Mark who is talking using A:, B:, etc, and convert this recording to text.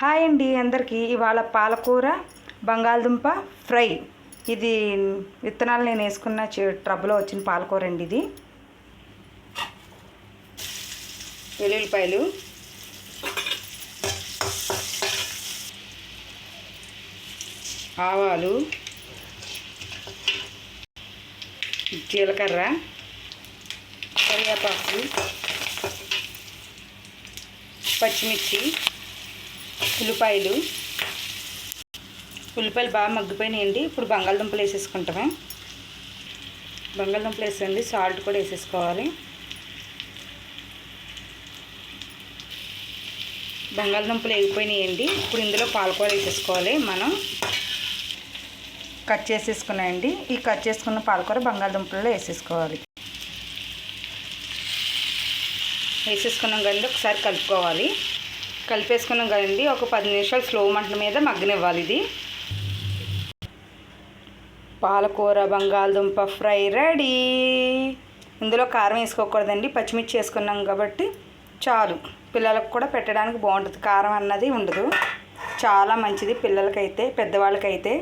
A: Hi అండి అందరికీ. ఇవాళ పాలకూర బంగాళదుంప ఫ్రై. ఇది విత్తనాలు నేను వేసుకున్న ట్రబ్లో వచ్చిన పాలకూర అండి. ఇది వెల్లుల్లిపాయలు, ఆవాలు, జీలకర్ర, కరివేపాకు, పచ్చిమిర్చి, ఉల్లిపాయలు బాగా మగ్గిపోయినాయండి. ఇప్పుడు బంగాళదుంపలు వేసేసుకుంటామే. బంగాళదుంపలు వేసేయండి, సాల్ట్ కూడా వేసేసుకోవాలి. బంగాళదుంపలు వేగిపోయినాయండి. ఇప్పుడు ఇందులో పాలకూర వేసేసుకోవాలి. మనం కట్ చేసేసుకున్నాయండి. ఈ కట్ చేసుకున్న పాలకూర బంగాళదుంపల్లో వేసేసుకోవాలి. వేసేసుకున్నాం కదండి, ఒకసారి కలుపుకోవాలి. కలిపేసుకున్నాం కదండి, ఒక 10 నిమిషాలు స్లో మంటల మీద మగ్గనివ్వాలి. ఇది పాలకూర బంగాళదుంప ఫ్రై రెడీ. ఇందులో కారం వేసుకోకూడదండి, పచ్చిమిర్చి వేసుకున్నాం కాబట్టి చాలు. పిల్లలకు కూడా పెట్టడానికి బాగుంటుంది, కారం అన్నది ఉండదు. చాలా మంచిది పిల్లలకైతే పెద్దవాళ్ళకైతే.